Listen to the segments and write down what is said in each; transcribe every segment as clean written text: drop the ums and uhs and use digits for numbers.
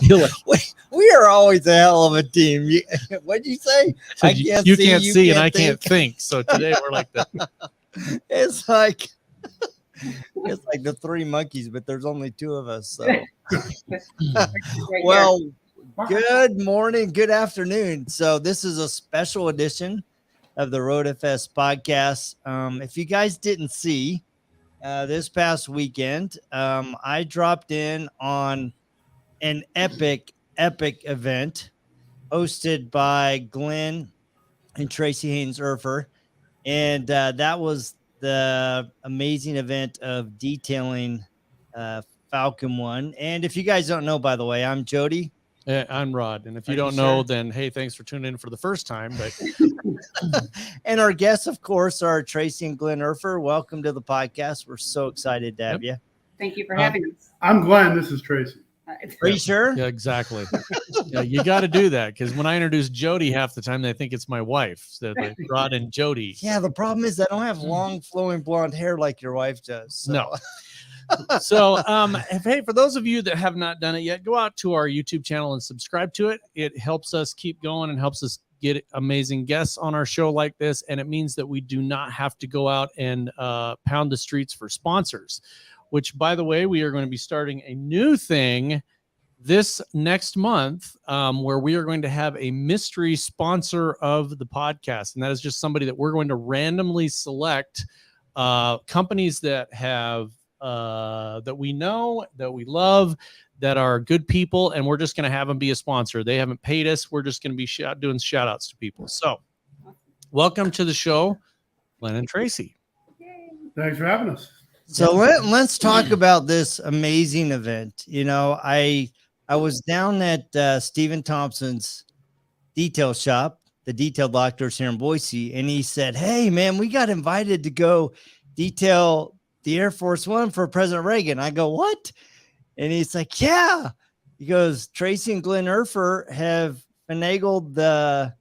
We are always a hell of a team. What'd you say? I can't you can't see and I can't think. So today we're like that. It's like the three monkeys, but there's only two of us. So, well, good morning, good afternoon. So this is a special edition of the RoadFS Podcast. If you guys didn't see this past weekend, I dropped in on an epic event hosted by Glenn and Tracy Haynes Urfer. And that was the amazing event of detailing Falcon One. And if you guys don't know, by the way, I'm Jody. I'm Rod. And if you don't know, then hey, thanks for tuning in for the first time. But and our guests, of course, are Tracy and Glenn Urfer. Welcome to the podcast. We're so excited to have you. Thank you for having us. I'm Glenn. This is Tracy. Are you sure? Yeah, exactly. Yeah, you got to do that because when I introduce Jody, half the time they think it's my wife. So like Rod and Jody. Yeah, the problem is I don't have long, flowing blonde hair like your wife does. So. No. So, hey, for those of you that have not done it yet, go out to our YouTube channel and subscribe to it. It helps us keep going and helps us get amazing guests on our show like this. And it means that we do not have to go out and pound the streets for sponsors, which, by the way, we are going to be starting a new thing this next month where we are going to have a mystery sponsor of the podcast. And that is just somebody that we're going to randomly select companies that have that we know, that we love, that are good people, and we're just going to have them be a sponsor. They haven't paid us. We're just going to be doing shout outs to people. So welcome to the show, Glenn and Tracy. Thanks for having us. So let's talk about this amazing event. You know, I was down at Stephen Thompson's detail shop, the Detail Doctors here in Boise, and he said, "Hey, man, we got invited to go detail the Air Force One for President Reagan." I go, "What?" And he's like, "Yeah." He goes, "Tracy and Glenn Urfer have finagled the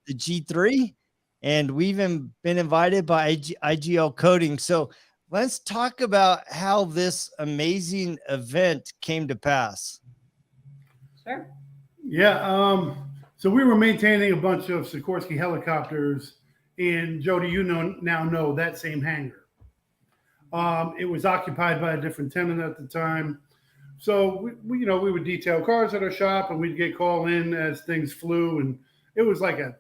G3, and we've even been invited by IGL Coating." So let's talk about how this amazing event came to pass. Sure. Yeah. So we were maintaining a bunch of Sikorsky helicopters in, Jody, now know that same hangar. It was occupied by a different tenant at the time. So we would detail cars at our shop and we'd get called in as things flew. And it was like a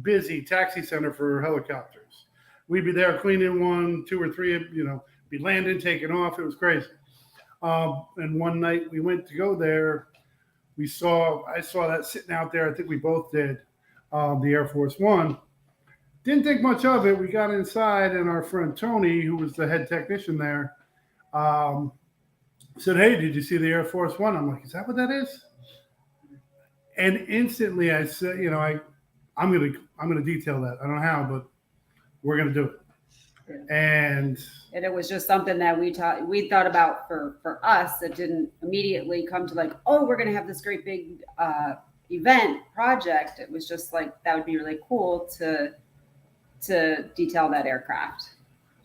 busy taxi center for helicopters. We'd be there cleaning one, two or three, be landing, taking off. It was crazy. And one night we went to go there. I saw that sitting out there. I think we both did, the Air Force One. Didn't think much of it. We got inside and our friend Tony, who was the head technician there, said, "Hey, did you see the Air Force One?" I'm like, "Is that what that is?" And instantly I said, I'm gonna detail that. I don't know how, but we're gonna do it. And it was just something that we thought about for us. It didn't immediately come to like, oh, we're gonna have this great big event project. It was just like that would be really cool to detail that aircraft.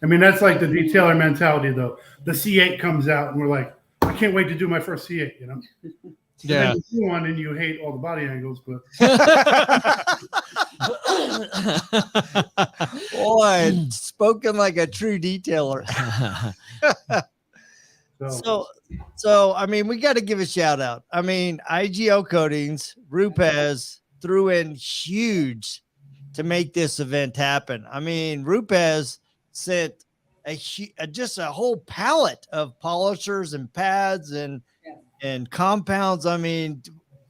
I mean, that's like the detailer mentality, though. The C8 comes out, and we're like, I can't wait to do my first C8. Yeah. And you do one, and you hate all the body angles, but boy, spoken like a true detailer. So I mean, we got to give a shout out. I mean, IGL Coatings, Rupes threw in huge to make this event happen. I mean, Rupes sent just a whole pallet of polishers and pads and compounds. I mean,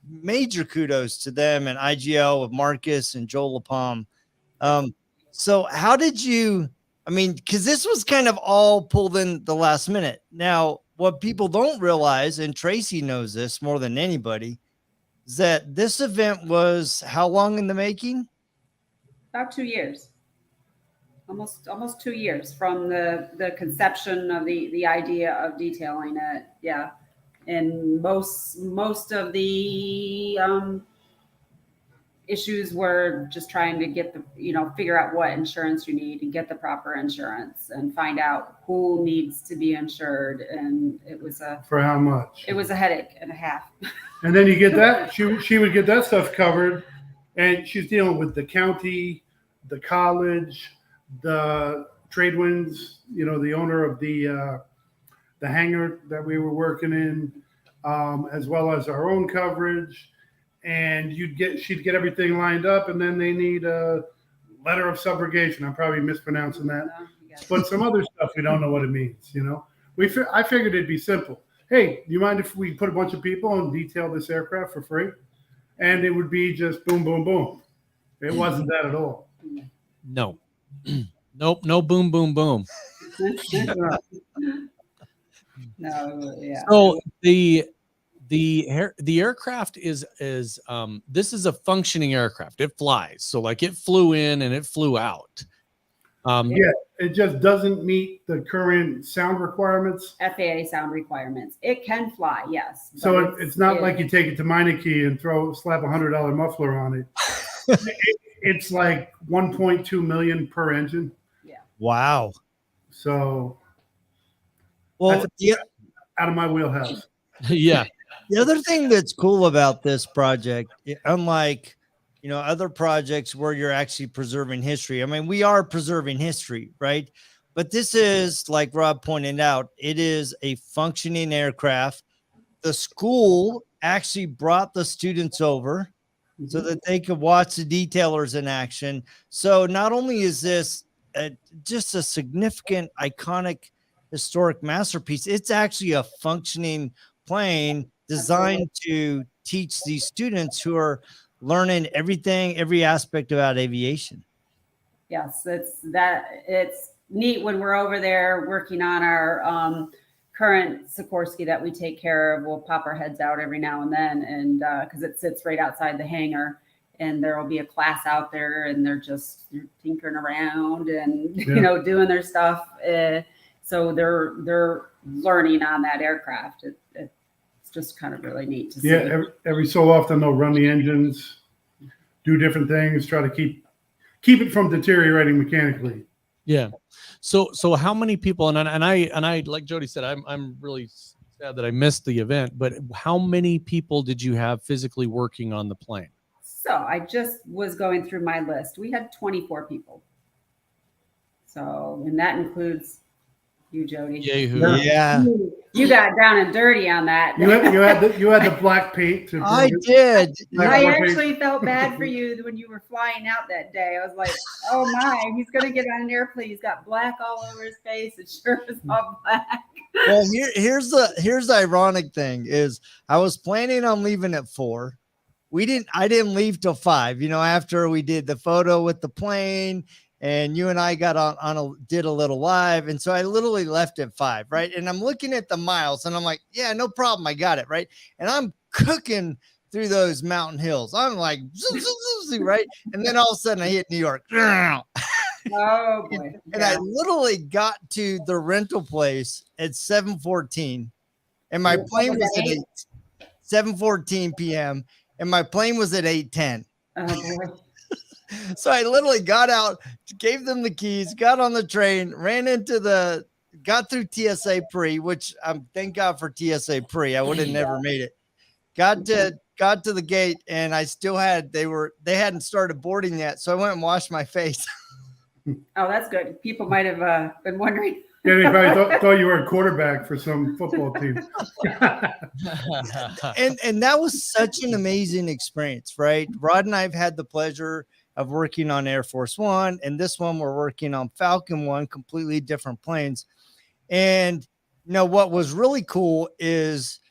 major kudos to them and IGL with Marcus and Joel LaPalm. So how did you, I mean, because this was kind of all pulled in the last minute. Now, what people don't realize, and Tracy knows this more than anybody, is that this event was how long in the making? About 2 years. Almost 2 years from the conception of the idea of detailing it. Yeah. And most of the issues were just trying to get figure out what insurance you need and get the proper insurance and find out who needs to be insured. And it was for how much? It was a headache and a half. And then you get that, she would get that stuff covered, and she's dealing with the county, the college, the trade winds, the owner of the hangar that we were working in, as well as our own coverage. And she'd get everything lined up, and then they need a letter of subrogation. I'm probably mispronouncing that, but some other stuff we don't know what it means. I figured it'd be simple. Hey, do you mind if we put a bunch of people and detail this aircraft for free? And it would be just boom, boom, boom. It wasn't that at all. No, nope, no boom, boom, boom. No, yeah. So the aircraft is this is a functioning aircraft. It flies. So like it flew in and it flew out. Yeah, it just doesn't meet the current sound requirements. FAA sound requirements. It can fly, yes. So it's not like you take it to Meineke and slap $100 muffler on it. It's like 1.2 million per engine. Yeah. Wow. So, well, out of my wheelhouse. Yeah. The other thing that's cool about this project, unlike other projects where you're actually preserving history. I mean, we are preserving history, right? But this is, like Rob pointed out, it is a functioning aircraft. The school actually brought the students over so that they could watch the detailers in action. So not only is this just a significant, iconic, historic masterpiece, it's actually a functioning plane designed to teach these students who are learning every aspect about aviation. Yes, it's neat when we're over there working on our current Sikorsky that we take care of. We'll pop our heads out every now and then, and because it sits right outside the hangar, and there will be a class out there, and they're just tinkering around and doing their stuff. So they're learning on that aircraft. It's just kind of really neat to see. Yeah, every so often they'll run the engines, do different things, try to keep it from deteriorating mechanically. Yeah. So how many people? And I like Jody said, I'm really sad that I missed the event. But how many people did you have physically working on the plane? So I just was going through my list. We had 24 people. So, and that includes you, Jody. Yahoo. Yeah. You got down and dirty on that. You had the black paint. I did. I actually felt bad for you when you were flying out that day. I was like, oh my, he's going to get on an airplane. He's got black all over his face. It sure is all black. Well, here's the ironic thing is I was planning on leaving at 4. I didn't leave till 5, after we did the photo with the plane. And you and I got did a little live. And so I literally left at 5, right? And I'm looking at the miles and I'm like, yeah, no problem. I got it, right? And I'm cooking through those mountain hills. I'm like, right? And then all of a sudden I hit New York. Oh, boy. And I literally got to the rental place at 7:14. And my plane was at 7:14 p.m. And my plane was at 8:10. Oh, boy. So I literally got out, gave them the keys, got on the train, got through TSA pre, which thank God for TSA pre. I would have never made it. Got to the gate, and I still they hadn't started boarding yet. So I went and washed my face. Oh, that's good. People might have been wondering. Yeah, they probably thought you were a quarterback for some football team. and that was such an amazing experience, right? Rod and I have had the pleasure of working on Air Force One, and this one we're working on Falcon One, completely different planes. And what was really cool is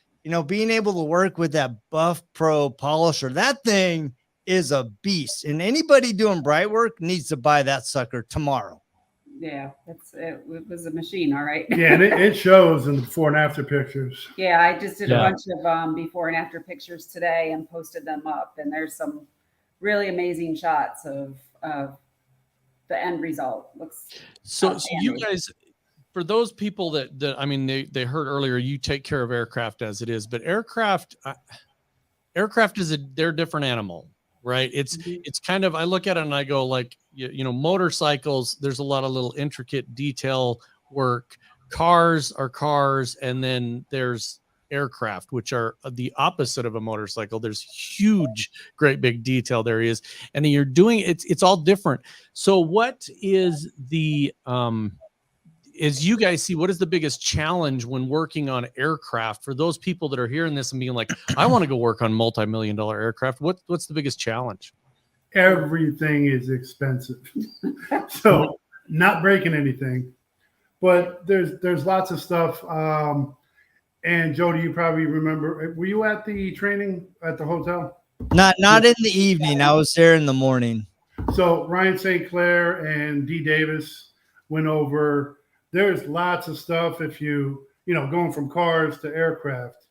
being able to work with that Buff Pro polisher. That thing is a beast, and anybody doing bright work needs to buy that sucker tomorrow. Yeah, it was a machine, all right. Yeah, and it shows in the before and after pictures. Yeah, I just did a bunch of before and after pictures today and posted them up, and there's some really amazing shots of the end result. Looks so you guys, for those people that I mean, they heard earlier, you take care of aircraft as it is, but aircraft is they're a different animal. right? It's kind of, I look at it and I go like, motorcycles, there's a lot of little intricate detail work. Cars are cars. And then there's aircraft, which are the opposite of a motorcycle. There's huge, great big detail there is. And you're doing it's all different. So what is the, as you guys see, what is the biggest challenge when working on aircraft for those people that are hearing this and being like, I want to go work on multi-million-dollar aircraft? What's the biggest challenge? Everything is expensive. So not breaking anything, but there's lots of stuff. And Jody, you probably remember, were you at the training at the hotel? Not in the evening. I was there in the morning. So Ryan St. Clair and Dee Davis went over. There's lots of stuff if going from cars to aircraft.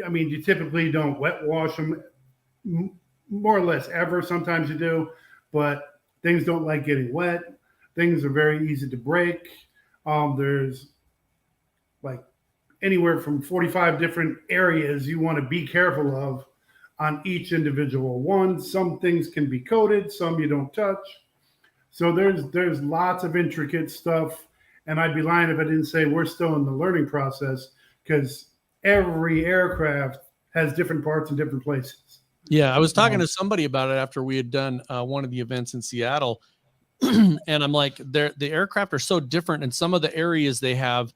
I mean, you typically don't wet wash them more or less ever. Sometimes you do, but things don't like getting wet. Things are very easy to break. There's like anywhere from 45 different areas you want to be careful of on each individual one. Some things can be coated, some you don't touch. So there's lots of intricate stuff. And I'd be lying if I didn't say we're still in the learning process, because every aircraft has different parts in different places. Yeah, I was talking to somebody about it after we had done one of the events in Seattle. And I'm like, the aircraft are so different. In some of the areas they have,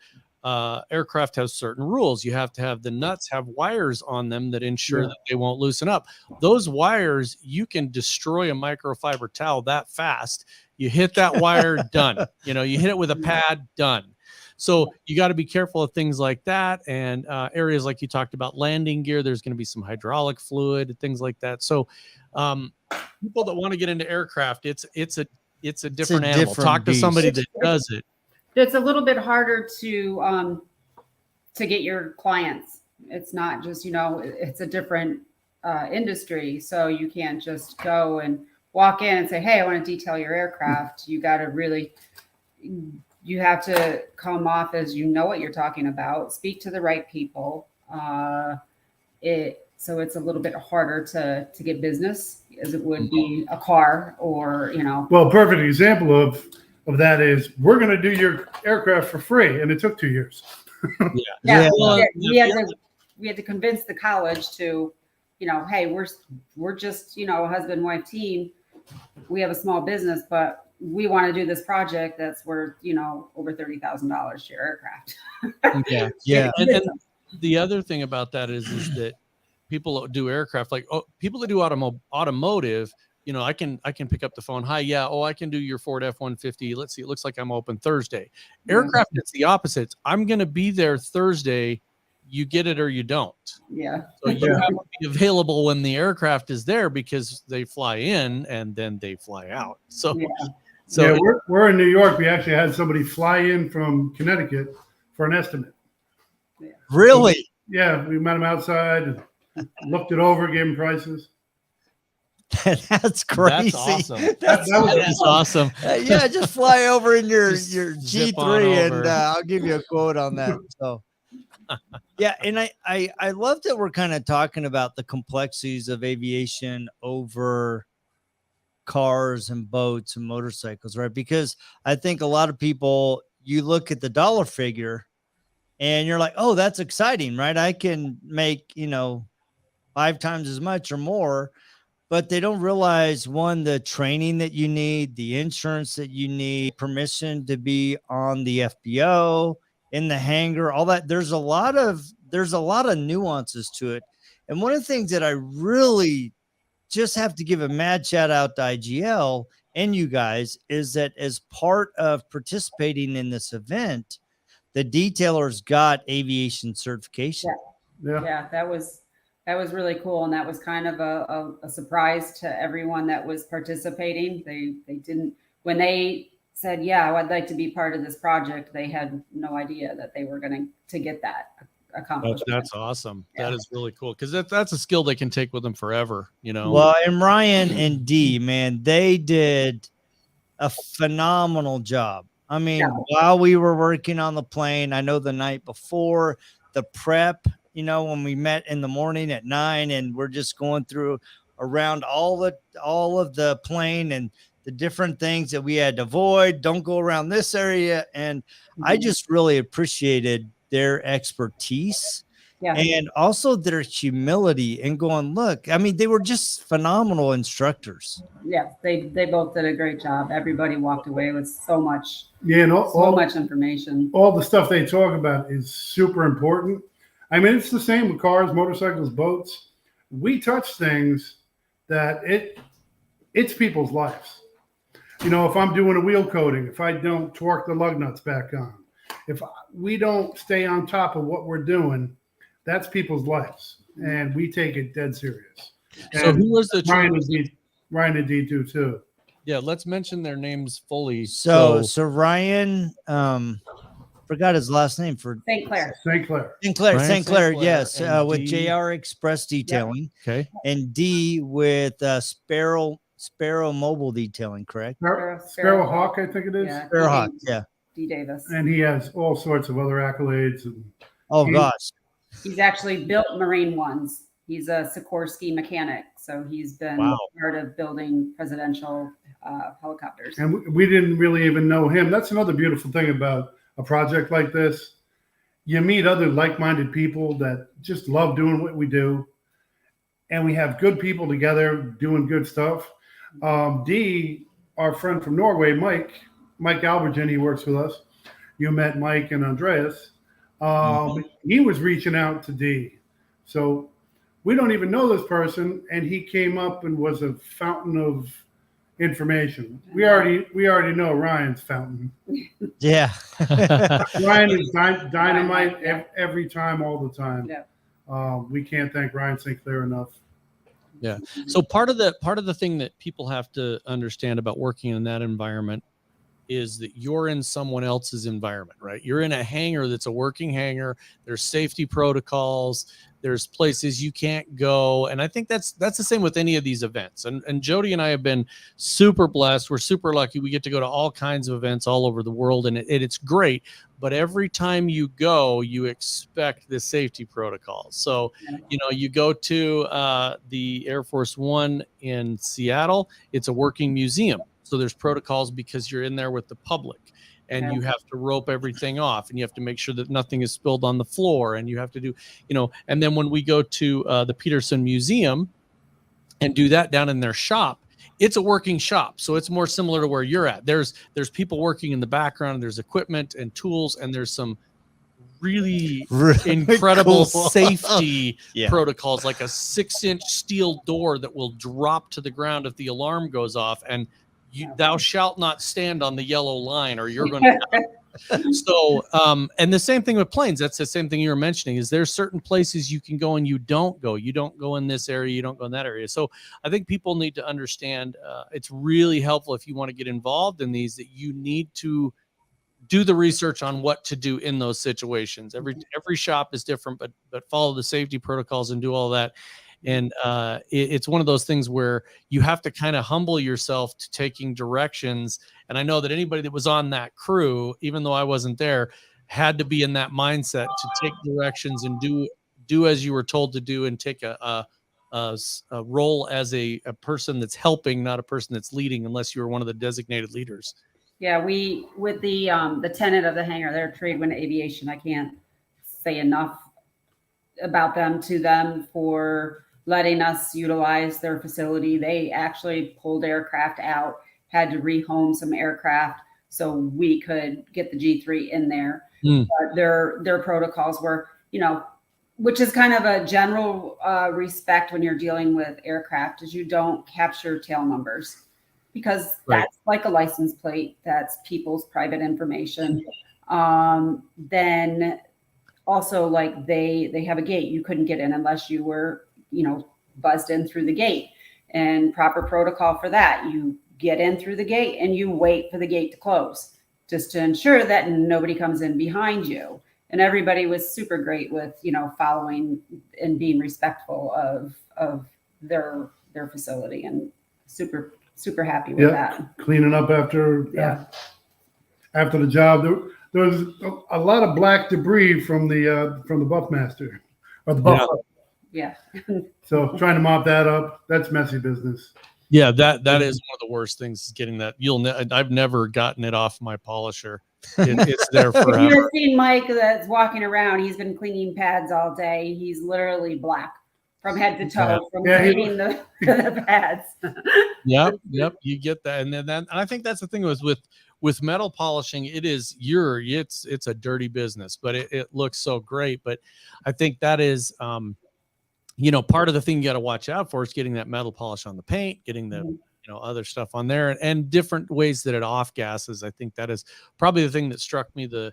aircraft has certain rules. You have to have the nuts have wires on them that ensure that they won't loosen up. Those wires, you can destroy a microfiber towel that fast. You hit that wire, done. You hit it with a pad, done. So you got to be careful of things like that. And areas like you talked about, landing gear, there's going to be some hydraulic fluid, things like that. So people that want to get into aircraft, it's a different animal. Talk to somebody that does it. It's a little bit harder to get your clients. It's not just, it's a different industry. So you can't just go and walk in and say, hey, I want to detail your aircraft. You got to really, you have to come off as you know what you're talking about, speak to the right people. So it's a little bit harder to get business as it would be a car or, Well, a perfect example of that is we're going to do your aircraft for free. And it took 2 years. Yeah. We had to convince the college to, hey, we're just, a husband-wife team. We have a small business, but we want to do this project that's worth, over $30,000 to your aircraft. Yeah. And the other thing about that is that people that do aircraft, like people that do automotive, I can pick up the phone. Hi. Yeah. Oh, I can do your Ford F-150. Let's see. It looks like I'm open Thursday. Aircraft, it's the opposite. I'm going to be there Thursday. You get it or you don't. Yeah. So you have to be available when the aircraft is there, because they fly in and then they fly out. So we're in New York. We actually had somebody fly in from Connecticut for an estimate. Yeah. Really? Yeah. We met him outside, looked it over, gave him prices. That's crazy. That's awesome. That's awesome. Yeah, just fly over in your zip G3 and I'll give you a quote on that. So yeah, and I love that we're kind of talking about the complexities of aviation over cars and boats and motorcycles, right? Because I think a lot of people, you look at the dollar figure and you're like, oh, that's exciting, right? I can make, 5 times as much or more. But they don't realize, one, the training that you need, the insurance that you need, permission to be on the FBO, in the hangar, all that. There's a lot of nuances to it. And one of the things that I really just have to give a mad shout out to IGL and you guys is that as part of participating in this event, the detailers got aviation certification. Yeah, that was really cool. And that was kind of a surprise to everyone that was participating. They didn't, when they said, yeah, I'd like to be part of this project, they had no idea that they were going to get that accomplished. That's awesome. Yeah. That is really cool. Cause that's a skill they can take with them forever, Well, and Ryan and Dee, man, they did a phenomenal job. I mean, while we were working on the plane, I know the night before, the prep, when we met in the morning at 9 and we're just going through around all of the plane and the different things that we had to avoid. Don't go around this area. And I just really appreciated their expertise. Yeah. And also their humility and going, look, I mean, they were just phenomenal instructors. Yeah, they both did a great job. Everybody walked away with so much, and so much information. All the stuff they talk about is super important. I mean, it's the same with cars, motorcycles, boats. We touch things that it's people's lives. You know, if I'm doing a wheel coating, if I don't torque the lug nuts back on, if we don't stay on top of what we're doing, that's people's lives, and we take it dead serious. So and who was the Ryan and D2 too? Yeah, let's mention their names fully. So Ryan, forgot his last name for St. Clair. St. Clair. St. Clair, yes, and with D. JR Express Detailing. Okay. And D with Sparrow Mobile Detailing, correct? Sparrow Hawk, I think it is. Yeah. Sparrow Hawk, yeah. D. Davis. And he has all sorts of other accolades. And Gosh. He's actually built marine ones. He's a Sikorsky mechanic, so he's been part of building presidential helicopters. And we didn't really even know him. That's another beautiful thing about a project like this. You meet other like-minded people that just love doing what we do, and we have good people together doing good stuff. D, our friend from Norway, Mike Albergen, he works with us. You met Mike and Andreas. He was reaching out to D. So we don't even know this person, and he came up and was a fountain of information. We already know Ryan's fountain. Yeah. Ryan is dynamite every time, all the time. Yeah. We can't thank Ryan St. Clair enough. Yeah. So part of the thing that people have to understand about working in that environment is that you're in someone else's environment, right? You're in a hangar that's a working hangar. There's safety protocols. There's places you can't go. And I think that's the same with any of these events. And Jody and I have been super blessed. We're super lucky. We get to go to all kinds of events all over the world, and it's great. But every time you go, you expect the safety protocols. So, you go to the Air Force One in Seattle, it's a working museum. So there's protocols because you're in there with the public, and you have to rope everything off, and you have to make sure that nothing is spilled on the floor, and you have to do, and then when we go to the Peterson Museum and do that down in their shop, it's a working shop. So it's more similar to where you're at. There's people working in the background, there's equipment and tools, and there's some really incredible safety protocols, like a 6-inch steel door that will drop to the ground if the alarm goes off, and thou shalt not stand on the yellow line or you're going to. So, and the same thing with planes. That's the same thing you were mentioning, is there's certain places you can go and you don't go. You don't go in this area. You don't go in that area. So I think people need to understand it's really helpful if you want to get involved in these, that you need to do the research on what to do in those situations. Every shop is different, but follow the safety protocols and do all that. And it's one of those things where you have to kind of humble yourself to taking directions. And I know that anybody that was on that crew, even though I wasn't there, had to be in that mindset to take directions and do as you were told to do, and take a role as a person that's helping, not a person that's leading, unless you were one of the designated leaders. Yeah, we, with the tenant of the hangar, they're Tradewind Aviation. I can't say enough about them to them for letting us utilize their facility. They actually pulled aircraft out, had to rehome some aircraft so we could get the G3 in there. But their protocols were, which is kind of a general respect when you're dealing with aircraft, is you don't capture tail numbers, because that's like a license plate. That's people's private information. Then also, like they have a gate. You couldn't get in unless you were, buzzed in through the gate, and proper protocol for that. You get in through the gate and you wait for the gate to close, just to ensure that nobody comes in behind you. And everybody was super great with, following and being respectful of their facility, and super happy with that. Cleaning up after the job. There was a lot of black debris from the Buckmaster or the Buffalo. Yeah. So trying to mop that up, that's messy business. Yeah, that is one of the worst things is getting that. I've never gotten it off my polisher. It's there If you forever. have seen Mike that's walking around, he's been cleaning pads all day. He's literally black from head to toe from cleaning the pads. Yep. You get that, and then I think that's the thing with metal polishing. It's a dirty business, but it looks so great. But I think that is part of the thing you got to watch out for is getting that metal polish on the paint, getting the other stuff on there, and different ways that it off gases. I think that is probably the thing that struck me the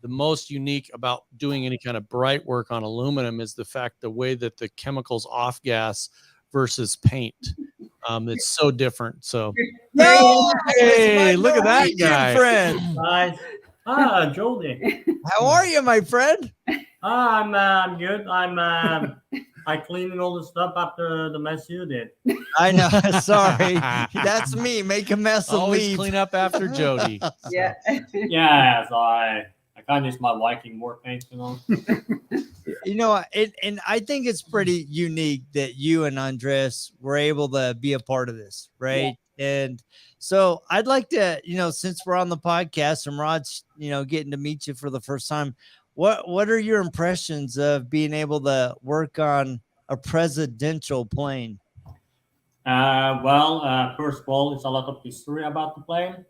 most unique about doing any kind of bright work on aluminum is the way that the chemicals off gas versus paint. It's so different. So hey, look at that guy. Friend. Hi. Jody. How are you, my friend? I'm good. I cleaning all the stuff after the mess you did. I know. Sorry. That's me. Make a mess and Always leave. clean up after Jody. Yeah. Yeah, so I can't use my Viking war paint, And I think it's pretty unique that you and Andres were able to be a part of this, right? Yeah. And so I'd like to, since we're on the podcast and Rod's, getting to meet you for the first time, what are your impressions of being able to work on a presidential plane? First of all, it's a lot of history about the plane.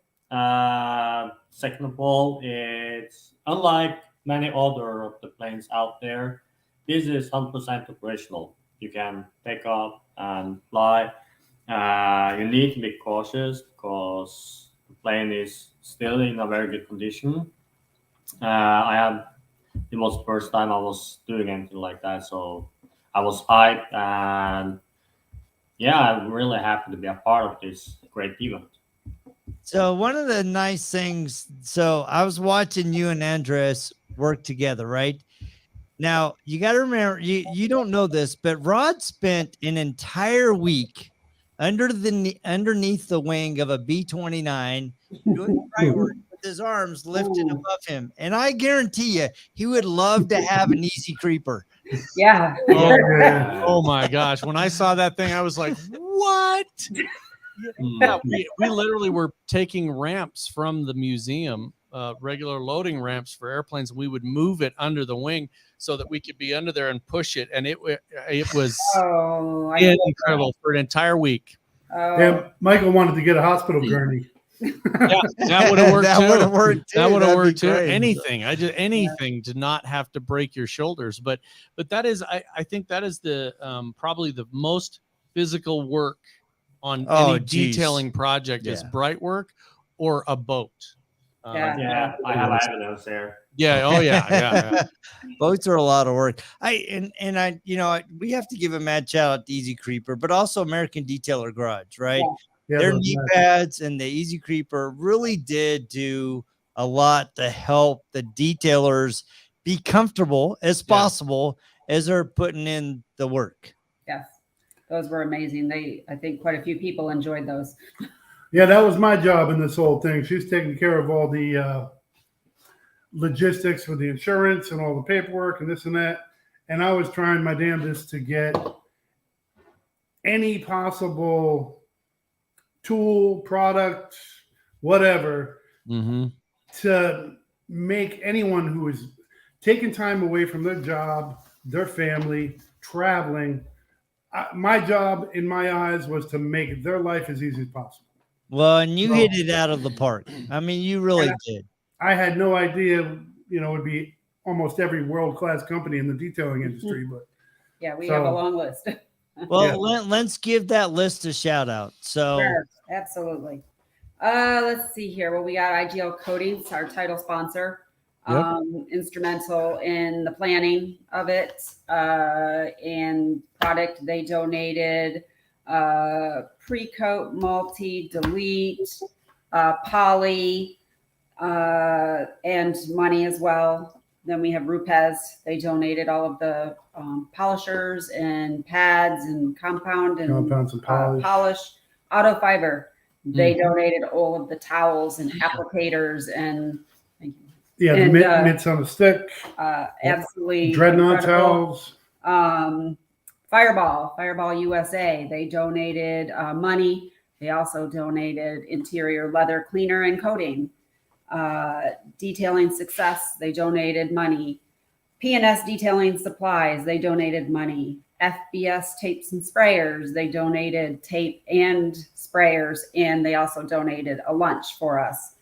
Second of all, it's unlike many other of the planes out there. This is 100% operational. You can take off and fly. You need to be cautious because the plane is still in a very good condition. It was the first time I was doing anything like that, so I was hyped, and I'm really happy to be a part of this great event. So one of the nice things, so I was watching you and Andres work together, right? Now you got to remember, you don't know this, but Rod spent an entire week underneath the wing of a B-29 doing bright work with his arms lifted above him. And I guarantee you, he would love to have an easy creeper. Yeah. Oh my gosh. When I saw that thing, I was like, what? Yeah, we literally were taking ramps from the museum, regular loading ramps for airplanes. And we would move it under the wing so that we could be under there and push it. And it was incredible for an entire week. Yeah, Michael wanted to get a hospital gurney. Yeah, that would have worked. That would have worked too. Great. Anything to not have to break your shoulders. But that is, I think that is the probably the most physical work on any detailing project is bright work or a boat. I have evidence there. Yeah. Oh yeah. Boats are a lot of work. We have to give a mad shout out to Easy Creeper, but also American Detailer Garage, right? Yeah, their knee pads and the Easy Creeper really did do a lot to help the detailers be comfortable as possible as they're putting in the work. Yes, those were amazing. I think quite a few people enjoyed those. Yeah, that was my job in this whole thing. She's taking care of all the logistics with the insurance and all the paperwork and this and that. And I was trying my damnedest to get any possible tool, product, whatever, to make anyone who is taking time away from their job, their family, traveling. My job, in my eyes, was to make their life as easy as possible. Well, and you hit it out of the park. I mean, you really did. I had no idea, it would be almost every world-class company in the detailing industry, but yeah, we have a long list. Well, let's give that list a shout out. So sure, absolutely. Let's see here. Well, we got IGL Coatings, our title sponsor, instrumental in the planning of it, and product they donated, pre-coat, multi-delete, poly, and money as well. Then we have RoadFS. They donated all of the polishers and pads and compounds and polish. Auto Fiber. They donated all of the towels and applicators and mitts on a stick. Absolutely Dreadnought towels. Fireball USA. They donated money. They also donated interior leather cleaner and coating. Detailing Success, they donated money. P&S Detailing Supplies, they donated money. FBS Tapes and Sprayers, they donated tape and sprayers, and they also donated a lunch for us.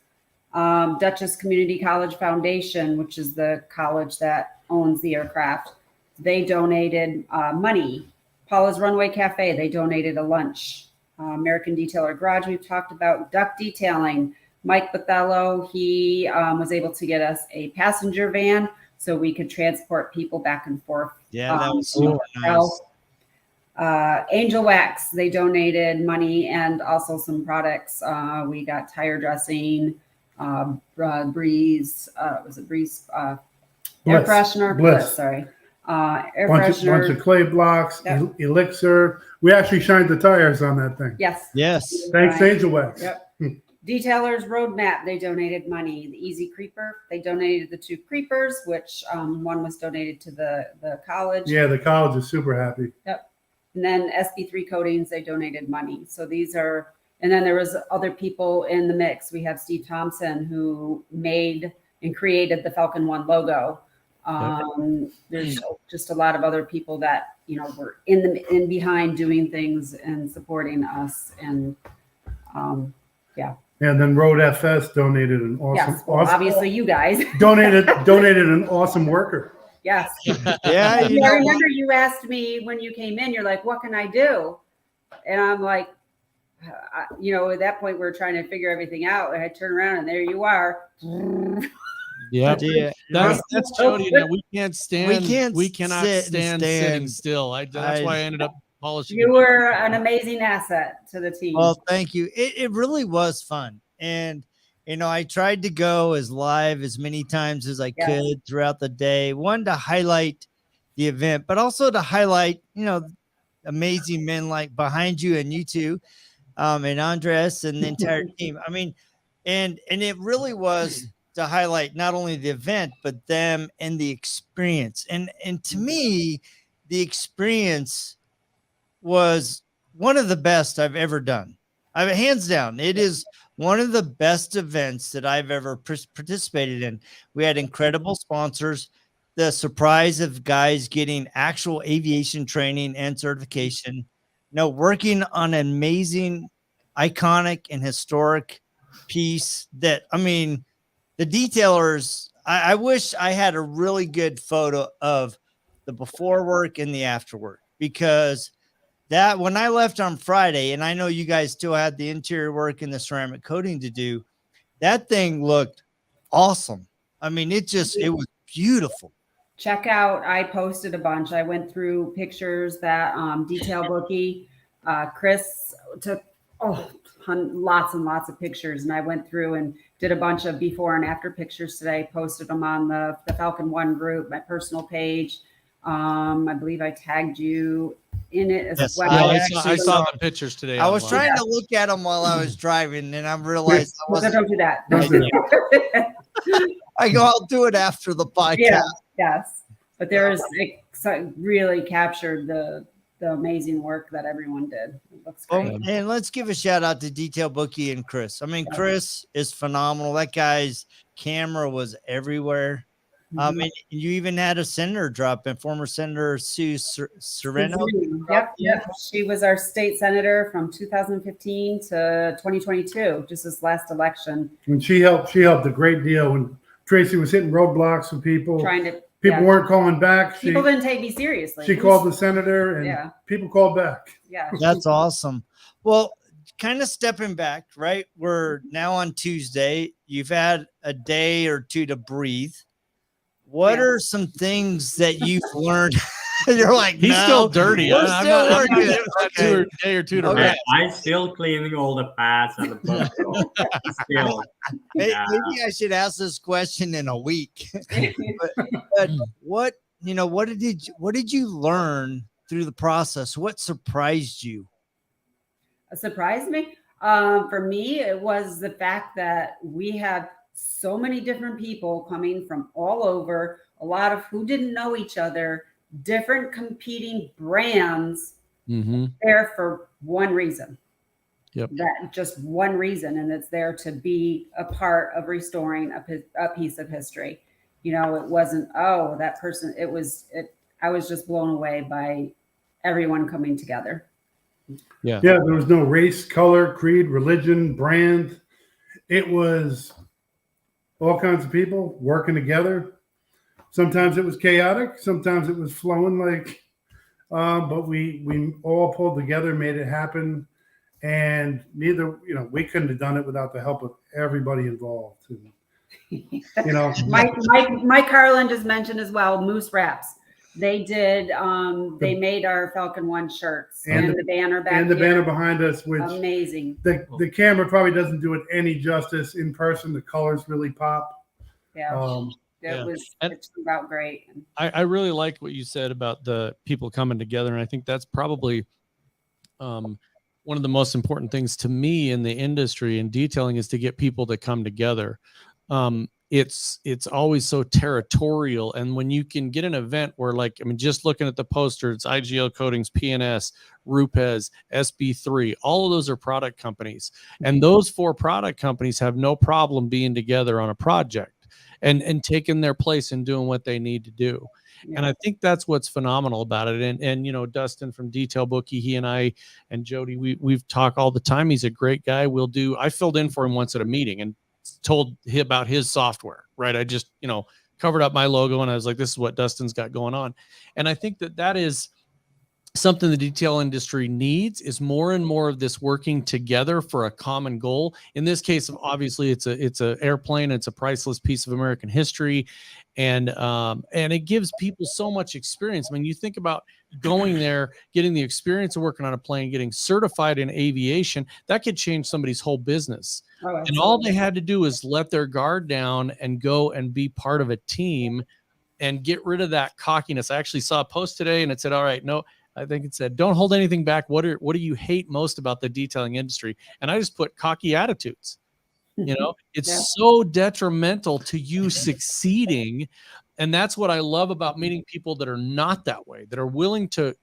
Dutchess Community College Foundation, which is the college that owns the aircraft, they donated money. Paula's Runway Cafe, they donated a lunch. American Detailer Garage, we've talked about. Duck Detailing, Mike Bathello, he was able to get us a passenger van so we could transport people back and forth. Yeah, that was super nice. Angel Wax, they donated money and also some products. We got tire dressing, Breeze, was it Breeze? Air freshener, Bliss. Sorry. Air Bunch freshener. of clay blocks, Yep. Elixir. We actually shined the tires on that thing. Yes. Yes. Thanks, Right. Angel Wax. Yep. Detailers Roadmap, they donated money. The Easy Creeper, they donated the 2 creepers, which one was donated to the college. Yeah, the college is super happy. And then SB3 Coatings, they donated money. So these are, and then there was other people in the mix. We have Steve Thompson, who made and created the Falcon One logo. There's just a lot of other people that, were in behind doing things and supporting us. And And then RoadFS donated an awesome, yes, well, obviously you guys. donated an awesome worker. Yes. Yeah, I remember you asked me when you came in, you're like, what can I do? And I'm like, at that point, we're trying to figure everything out. And I turn around and there you are. Yep. Yeah. That's Jody. No, we cannot sit stand sitting still. That's why I ended up polishing. You were an amazing asset to the team. Well, thank you. It really was fun. And, I tried to go as live as many times as I could throughout the day. One, to highlight the event, but also to highlight, amazing men like behind you and you two, and Andres and the entire team. I mean, and it really was to highlight not only the event, but them and the experience. And to me, the experience was one of the best I've ever done. Hands down, it is one of the best events that I've ever participated in. We had incredible sponsors. The surprise of guys getting actual aviation training and certification, working on an amazing, iconic, and historic piece that, the detailers, I wish I had a really good photo of the before work and the after work, because that when I left on Friday, and I know you guys still had the interior work and the ceramic coating to do, that thing looked awesome. It was beautiful. Check out, I posted a bunch. I went through pictures that Detail Bookie, Chris took lots and lots of pictures. And I went through and did a bunch of before and after pictures today, posted them on the Falcon One group, my personal page. I believe I tagged you in it as well. I saw the pictures today. I was trying to look at them while I was driving, and I realized I wasn't. Don't do that. I'll do it after the podcast. Yes. But there is really captured the amazing work that everyone did. It looks great. And let's give a shout out to Detail Bookie and Chris. Chris is phenomenal. That guy's camera was everywhere. And you even had a senator drop in, former Senator Sue Sereno. Yep. She was our state senator from 2015 to 2022, just this last election. And she helped a great deal when Tracy was hitting roadblocks with people. People weren't calling back. People didn't take me seriously. She called the senator, and people called back. Yeah. That's awesome. Well, kind of stepping back, right? We're now on Tuesday. You've had a day or two to breathe. What are some things that you've learned? You're like, he's still dirty. We're still working. A day or two to rest. I'm still cleaning all the pads and the books. Still, maybe I should ask this question in a week. but what did you learn through the process? What surprised you? Surprised me? For me, it was the fact that we have so many different people coming from all over, a lot of who didn't know each other, different competing brands Mm-hmm. there for one reason. Yep. That just one reason, and it's there to be a part of restoring a piece of history. You know, it wasn't, oh, that person, it was, I was just blown away by everyone coming together. Yeah. Yeah, there was no race, color, creed, religion, brand. It was all kinds of people working together. Sometimes it was chaotic. Sometimes it was flowing like, but we all pulled together, made it happen. And neither, you know, we couldn't have done it without the help of everybody involved. And, you know, Mike Carlin just mentioned as well, Moose Wraps. They did, they made our Falcon One shirts and the banner back and the here. banner behind us, which Amazing. the camera probably doesn't do it any justice in person. The colors really pop. Yeah. Yeah. It's about great. I really like what you said about the people coming together. And I think that's probably one of the most important things to me in the industry and detailing is to get people to come together. It's always so territorial. And when you can get an event where, like, I mean, just looking at the poster, it's IGL Coatings, PNS, RoadFS, SB3, all of those are product companies. And those 4 product companies have no problem being together on a project and taking their place and doing what they need to do. Yeah. And I think that's what's phenomenal about it. And you know, Dustin from Detail Bookie, he and I and Jody, we've talked all the time. He's a great guy. I filled in for him once at a meeting and told him about his software, right? I just, you know, covered up my logo and I was like, this is what Dustin's got going on. And I think that is something the detail industry needs, is more and more of this working together for a common goal. In this case, obviously it's a airplane. It's a priceless piece of American history. And it gives people so much experience. I mean, you think about going there, getting the experience of working on a plane, getting certified in aviation, that could change somebody's whole business. Oh, and all they had to do is let their guard down and go and be part of a team and get rid of that cockiness. I actually saw a post today and it said, all right, no, I think it said, don't hold anything back. What do you hate most about the detailing industry? And I just put cocky attitudes. You know, it's so detrimental to you succeeding. And that's what I love about meeting people that are not that way, that are willing to,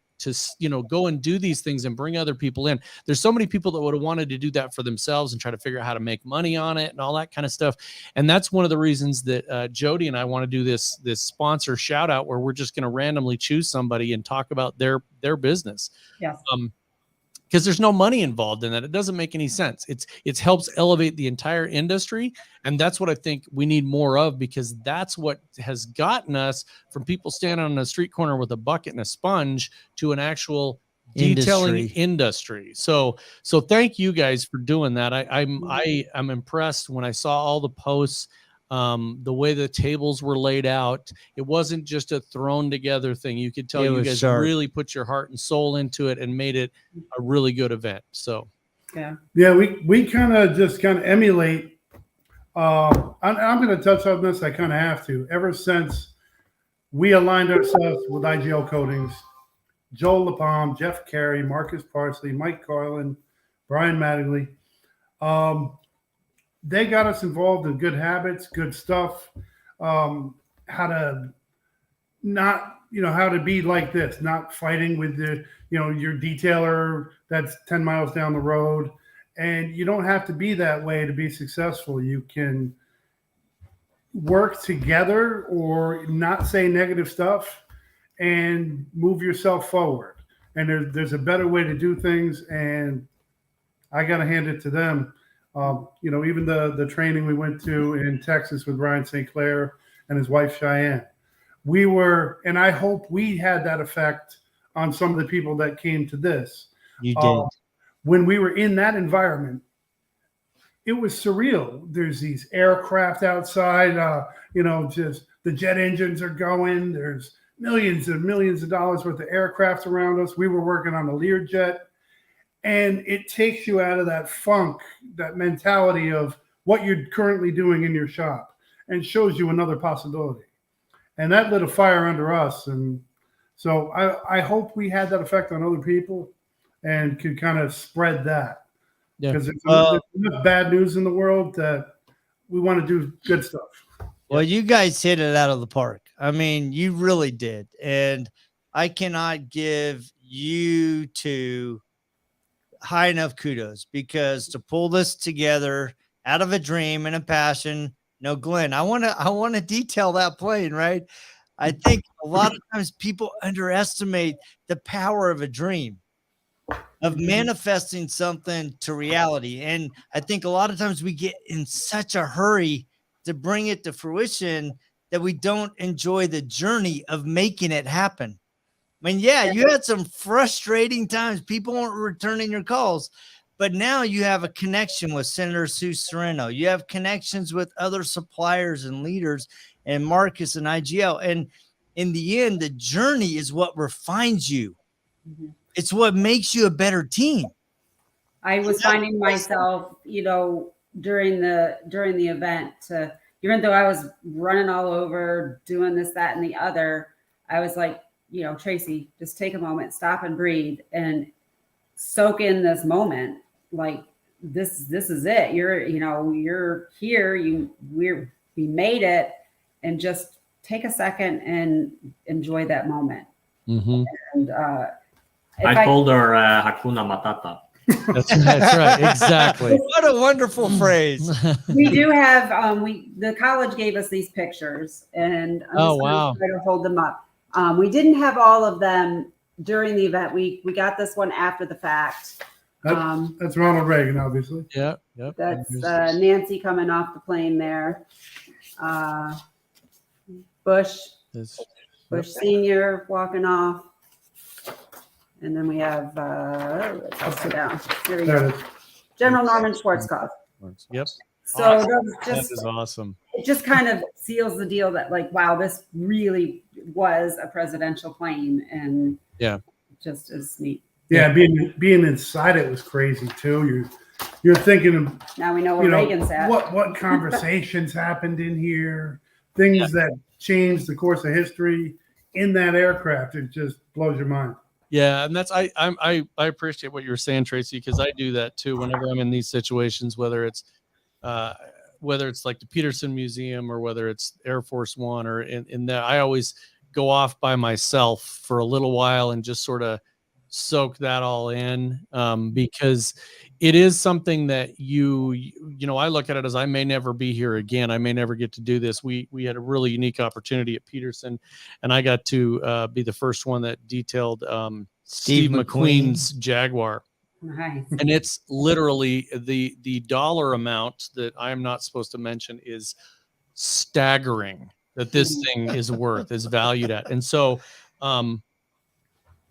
you know, go and do these things and bring other people in. There's so many people that would have wanted to do that for themselves and try to figure out how to make money on it and all that kind of stuff. And that's one of the reasons that Jody and I want to do this sponsor shout out, where we're just going to randomly choose somebody and talk about their business. Yes. Because there's no money involved in that. It doesn't make any sense. It helps elevate the entire industry. And that's what I think we need more of, because that's what has gotten us from people standing on a street corner with a bucket and a sponge to an actual detailing industry. So thank you guys for doing that. I'm impressed when I saw all the posts, the way the tables were laid out. It wasn't just a thrown together thing. You could tell you guys really put your heart and soul into it and made it a really good event. So yeah, we kind of emulate. I'm going to touch on this. I kind of have to. Ever since we aligned ourselves with IGL Coatings, Joel LaPalme, Jeff Carey, Marcus Parsley, Mike Carlin, Brian Mattingly, they got us involved in good habits, good stuff, how to be like this, not fighting with your detailer that's 10 miles down the road. And you don't have to be that way to be successful. You can work together or not say negative stuff and move yourself forward. And there's a better way to do things. And I got to hand it to them. Even the training we went to in Texas with Ryan St. Clair and his wife, Cheyenne, and I hope we had that effect on some of the people that came to this. You did. When we were in that environment, it was surreal. There's these aircraft outside, just the jet engines are going. There's millions and millions of dollars worth of aircraft around us. We were working on a Learjet. And it takes you out of that funk, that mentality of what you're currently doing in your shop, and shows you another possibility. And that lit a fire under us. And so I hope we had that effect on other people and could kind of spread that. Because there's enough bad news in the world that we want to do good stuff. Well, you guys hit it out of the park. I mean, you really did. And I cannot give you two high enough kudos, because to pull this together out of a dream and a passion. No, Glenn, I want to detail that plane, right? I think a lot of times people underestimate the power of a dream, of manifesting something to reality. And I think a lot of times we get in such a hurry to bring it to fruition that we don't enjoy the journey of making it happen. I mean, yeah, you had some frustrating times. People weren't returning your calls, but now you have a connection with Senator Sue Sereno. You have connections with other suppliers and leaders and Marcus and IGL. And in the end, the journey is what refines you. Mhm. It's what makes you a better team. I was finding myself, during the event, even though I was running all over, doing this, that, and the other, I was like, Tracy, just take a moment, stop and breathe and soak in this moment. Like this is it. You're here. We made it, and just take a second and enjoy that moment. Mm-hmm. And I told her Hakuna Matata. That's right. Exactly. What a wonderful phrase. we do have the college gave us these pictures, and I'm just gonna try to hold them up. We didn't have all of them during the event. We got this one after the fact. That's Ronald Reagan, obviously. Yep. That's Nancy coming off the plane there. Bush Senior walking off. And then we have, let's go down. Here we go. General Norman Schwarzkopf. Yep. So that is awesome. It just kind of seals the deal that, like, wow, this really was a presidential plane, and just is neat. Yeah, being inside it was crazy too. You're thinking of, now we know where Reagan's at. What conversations happened in here, things that changed the course of history in that aircraft. It just blows your mind. Yeah, and that's I appreciate what you're saying, Tracy, because I do that too whenever I'm in these situations, whether it's like the Peterson Museum or whether it's Air Force One or in that, I always go off by myself for a little while and just sort of soak that all in, because it is something that I look at it as I may never be here again. I may never get to do this. We had a really unique opportunity at Peterson, and I got to be the first one that detailed Steve McQueen's Jaguar. Nice. And it's literally the dollar amount that I'm not supposed to mention is staggering that this thing is valued at. And so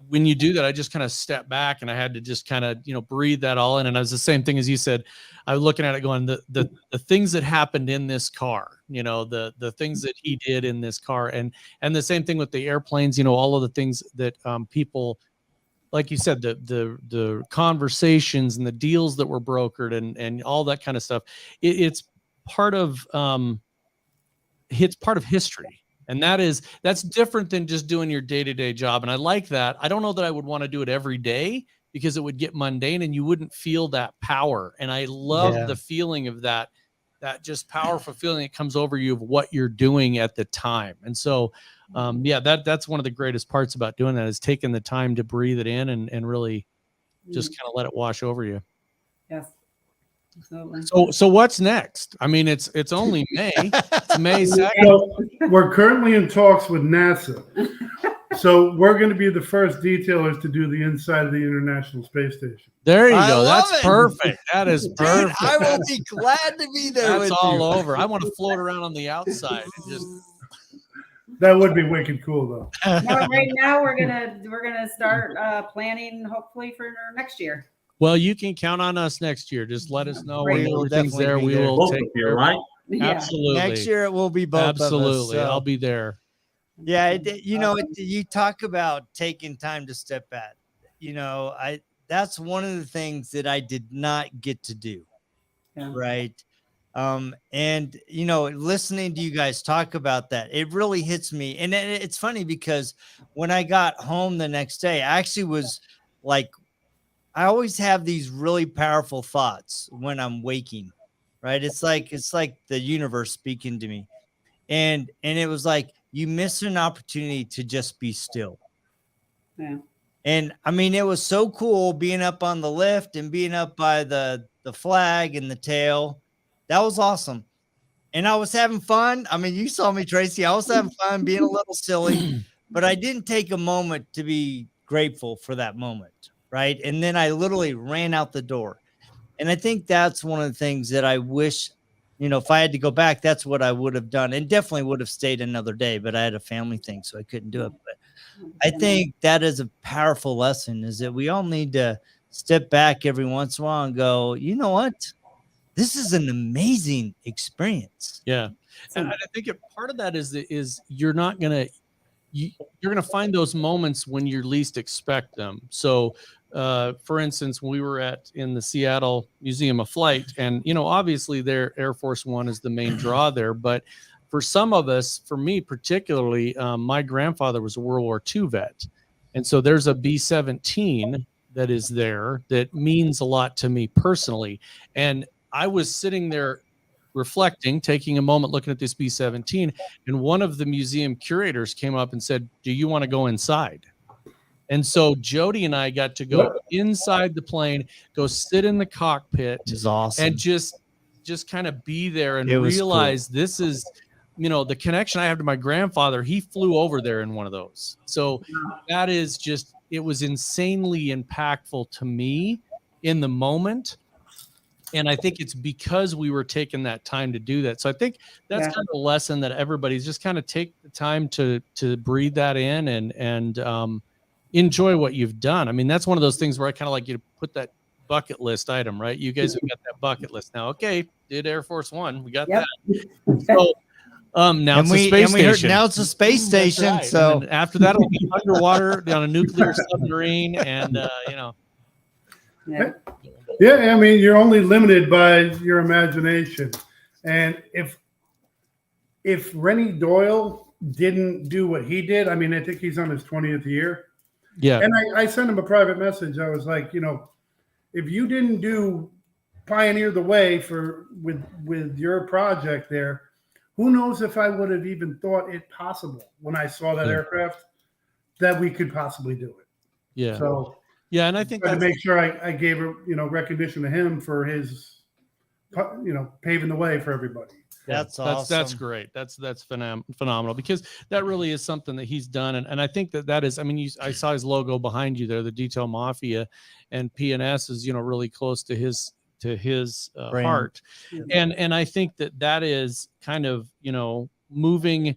when you do that, I just kind of step back, and I had to just kind of, breathe that all in. And it was the same thing as you said. I was looking at it going, the things that happened in this car, the things that he did in this car, and the same thing with the airplanes, all of the things that people, like you said, the conversations and the deals that were brokered and all that kind of stuff. It's part of history. And that's different than just doing your day-to-day job. And I like that. I don't know that I would want to do it every day, because it would get mundane and you wouldn't feel that power. And I love the feeling of that just powerful feeling that comes over you of what you're doing at the time. And so, that's one of the greatest parts about doing that, is taking the time to breathe it in and really just kind of let it wash over you. Yes. Absolutely. So what's next? I mean, it's only May. It's May 2nd. So we're currently in talks with NASA. So we're going to be the first detailers to do the inside of the International Space Station. There you I go. love That's it. perfect. That is perfect. Dude, I will be glad to be there. That's with all you. over. I want to float around on the outside and just. That would be wicked cool, though. No, right now we're gonna start planning, hopefully, for next year. Well, you can count on us next year. Just let us know Great. when We will everything's definitely there. be We there. will Both take of you, care of it. right? Yeah. Absolutely. Next year it will be both Absolutely. of us. So. I'll be there. Yeah, you talk about taking time to step back. That's one of the things that I did not get to do. Yeah. Right. And listening to you guys talk about that, it really hits me. And it's funny because when I got home the next day, I actually was like, I always have these really powerful thoughts when I'm waking, right? It's like the universe speaking to me. And it was like, you miss an opportunity to just be still. Yeah. And I mean, it was so cool being up on the lift and being up by the flag and the tail. That was awesome. And I was having fun. I mean, you saw me, Tracy. I was having fun being a little silly, but I didn't take a moment to be grateful for that moment. Right. And then I literally ran out the door. And I think that's one of the things that I wish, if I had to go back, that's what I would have done, and definitely would have stayed another day, but I had a family thing, so I couldn't do it. But I think that is a powerful lesson, is that we all need to step back every once in a while and go, you know what? This is an amazing experience. Yeah. And I think part of that is you're not going to, you're going to find those moments when you least expect them. So, for instance, we were in the Seattle Museum of Flight, and, obviously their Air Force One is the main draw there, but for some of us, for me particularly, my grandfather was a World War II vet. And so there's a B-17 that is there that means a lot to me personally. And I was sitting there reflecting, taking a moment, looking at this B-17, and one of the museum curators came up and said, "Do you want to go inside?" And so Jody and I got to go inside the plane, go sit in the cockpit, It was awesome, and just kind of be there and realize cool. This is, the connection I have to my grandfather. He flew over there in one of those. So that is just, it was insanely impactful to me in the moment. And I think it's because we were taking that time to do that. So I think that's kind of a lesson that everybody's just kind of take the time to breathe that in and enjoy what you've done. I mean, that's one of those things where I kind of like you to put that bucket list item, right? You guys have got that bucket list now. Okay, did Air Force One. We got that. So now it's a space station. Now it's a space station. Right. So after that, it'll be underwater on a nuclear submarine, and Yeah, I mean, you're only limited by your imagination. And if Rennie Doyle didn't do what he did, I mean, I think he's on his 20th year. Yeah. And I sent him a private message. I was like, if you didn't pioneer the way with your project there, who knows if I would have even thought it possible when I saw that aircraft that we could possibly do it. Yeah. So yeah, and I think to make sure I gave recognition to him for his paving the way for everybody. That's awesome. That's great. That's phenomenal, because that really is something that he's done, and I think that is. I mean, I saw his logo behind you there, the Detail Mafia, and PNS is really close to his heart, and I think that is kind of moving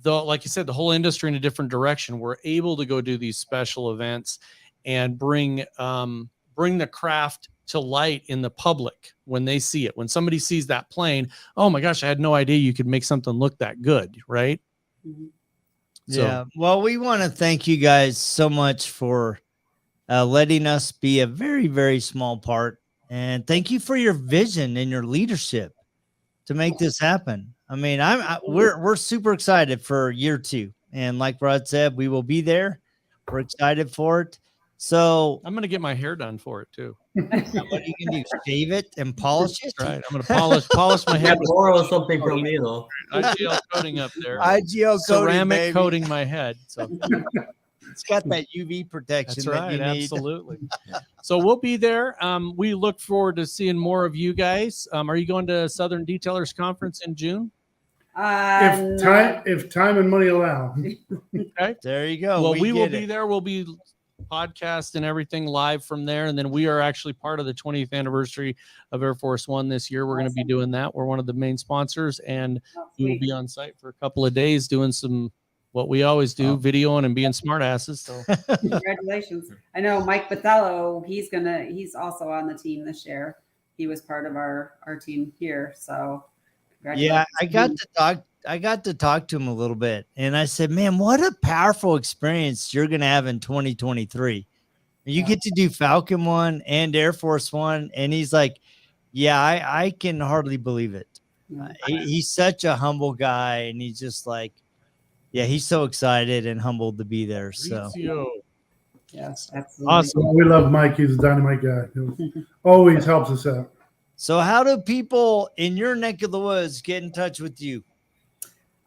like you said, the whole industry in a different direction. We're able to go do these special events and bring the craft to light in the public when they see it. When somebody sees that plane, oh my gosh, I had no idea you could make something look that good, right? Mm-hmm. Yeah. Well, we want to thank you guys so much for letting us be a very, very small part. And thank you for your vision and your leadership to make this happen. I mean, we're super excited for year 2. And like Rod said, we will be there. We're excited for it. So I'm going to get my hair done for it too. What are you going to do? Shave it and polish it? Right. I'm going to polish my head. Borrow something from me, though. IGL coating up there. IGL ceramic coating my head. So it's got that UV protection. That's right. That you need. Absolutely. So we'll be there. We look forward to seeing more of you guys. Are you going to Southern Detailers Conference in June? If time and money allow. Okay. There you go. Well, we will be there. We'll be podcast and everything live from there, and then we are actually part of the 20th anniversary of Air Force One this year. We're going to be doing that. We're one of the main sponsors, and we will be on site for a couple of days doing what we always do, videoing and being smartasses. So congratulations. I know Mike Bathello, he's also on the team this year. He was part of our team here. So yeah, I got to talk to him a little bit, and I said, man, what a powerful experience you're going to have in 2023. You get to do Falcon One and Air Force One. And he's like, yeah, I can hardly believe it. He's such a humble guy, and he's just like, yeah, he's so excited and humbled to be there. So yes, absolutely. Awesome. We love Mike. He's a dynamite guy. He always helps us out. So how do people in your neck of the woods get in touch with you?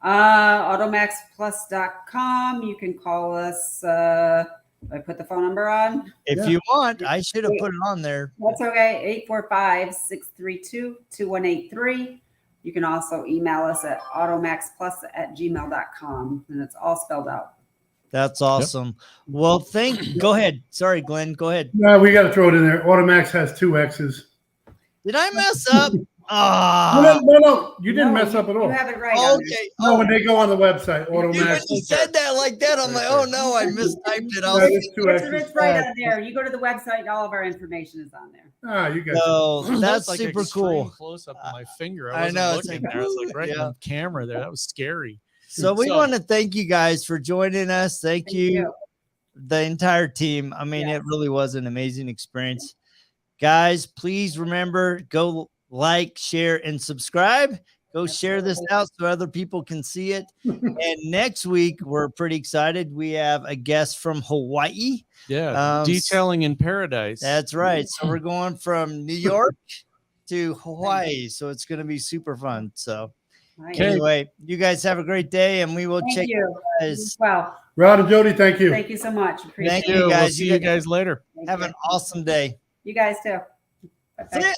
AutomaxPlus.com. You can call us I put the phone number on. If Yeah. you want, I should have put it on there. That's okay. 845-632-2183. You can also email us at automaxplus@gmail.com, and it's all spelled out. That's awesome. Well, go ahead. Sorry, Glenn. Go ahead. No, we got to throw it in there. Automax has 2 X's. Did I mess up? No, you didn't mess up at all. You have it right. On there. Okay. No, when they go on the website, When Automax. you said that like that, I'm like, oh no, I mistyped it. I was That is 2 It's X's. right on there. You go to the website, all of our information is on there. Ah, you got it. so that's like super extreme cool. Close up of my finger. I I know, know. it's Looking like, there. I was like right yeah. on camera there. That was scary. So we So- want to thank you guys for joining us. Thank you, the entire team. I mean, Yes. it really was an amazing experience. Guys, please remember, go like, share, and subscribe. Go share this out so other people can see it. And next week, we're pretty excited. We have a guest from Hawaii. Yeah. Detailing in paradise. That's right. So we're going from New York to Hawaii. So it's going to be super fun. So Right. anyway, you guys have a great day, and we will Thank check you. guys. Well, Rod and Jody, thank you. thank you so much. Appreciate Thank it. you, We'll guys. see you guys later. Thank Have you. an awesome day. You guys too. Bye-bye. That's it.